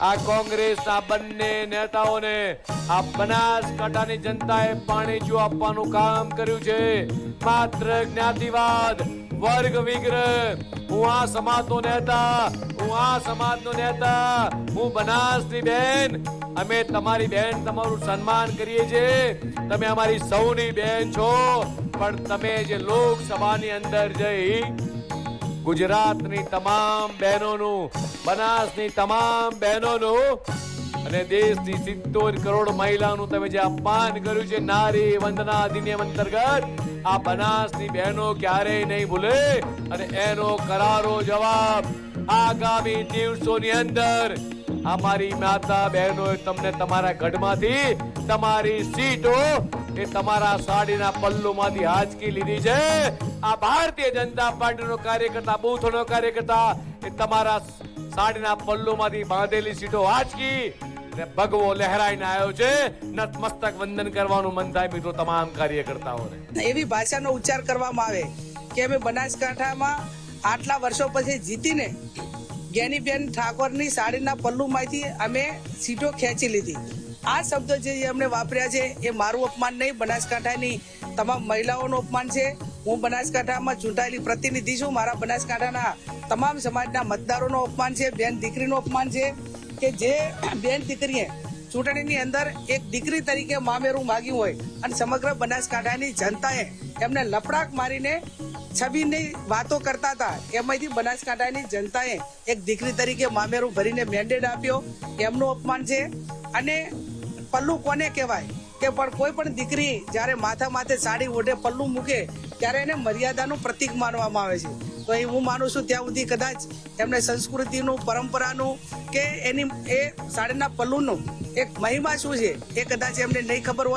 આ કોંગ્રેસના બંને નેતાઓને આ બનાસકાંઠાની જનતાએ પાણીચું આપવાનું કામ કર્યું છે. માત્ર જ્ઞાતિવાદ, વર્ગ વિગ્રહ. હું આ સમાજનો નેતા, હું બનાસની બેન. અમે તમારી બેન, તમારું સન્માન કરીએ છીએ. તમે અમારી સૌની બેન છો. પણ તમે જે લોકસભાની અંદર જઈ ગુજરાતની તમામ બહેનોનું, બનાસની તમામ બહેનોનું અને દેશની 70 કરોડ મહિલાઓનું તમે જે અપમાન કર્યું છે નારી વંદના અધિનિયમ અંતર્ગત, આ બનાસની બહેનો ક્યારેય નહીં ભૂલે. અને એનો કરારો જવાબ આગામી દિવસોની અંદર અમારી માતા બહેનોએ તમને તમારા ગઢમાંથી તમારી સીટો એ તમારા સાડીના પલ્લુમાંથી હાંચકી લીધી છે. આ ભારતીય જનતા પાર્ટીનો કાર્યકર્તા, બૂથનો કાર્યકર્તા એ તમારા સાડીના પલ્લુમાંથી બાંધેલી સીટો હાંચકી ભગવો લહેરાઈને આવ્યો છે. નતમસ્તક વંદન કરવાનું મન થાય મિત્રો તમામ કાર્યકર્તાઓને. એવી ભાષાનો ઉચ્ચાર કરવામાં આવે કે અમે બનાસકાંઠામાં આટલા વર્ષો પછી જીતીને જ્ઞાનીબેન ઠાકોરની સાડીના પલ્લુમાંથી અમે સીટો ખેંચી લીધી. આ શબ્દો જે અમને વાપર્યા છે એ મારું અપમાન નહીં, બનાસકાંઠાની તમામ મહિલાઓનું અપમાન છે. હું બનાસકાંઠામાં ચૂંટાયેલી પ્રતિનિધિ છું. મારા બનાસકાંઠાના તમામ સમાજના મતદારોનો અપમાન છે, બેન દીકરીનું અપમાન છે કે જે બેન દીકરીએ ચૂંટણીની અંદર એક દીકરી તરીકે મામેરું માગ્યું હોય અને સમગ્ર બનાસકાંઠાની જનતાએ એમને લપડાક મારીને છબીની વાતો કરતા હતા. એમાંથી બનાસકાંઠાની જનતાએ એક દીકરી તરીકે મામેરું ભરીને મેન્ડેટ આપ્યો, એમનું અપમાન છે. અને પલ્લુ કોને કહેવાય કે પણ કોઈ પણ દીકરી જ્યારે માથે સાડી ઓઢે, પલ્લુ મૂકે ત્યારે એને મર્યાદાનું પ્રતીક માનવામાં આવે છે. તો એ હું માનું છું ત્યાં સુધી કદાચ એમને સંસ્કૃતિનું, પરંપરાનું કે એની એ સાડીના પલ્લુનું એક મહિમા શું છે એ કદાચ એમને નહીં ખબર હોય.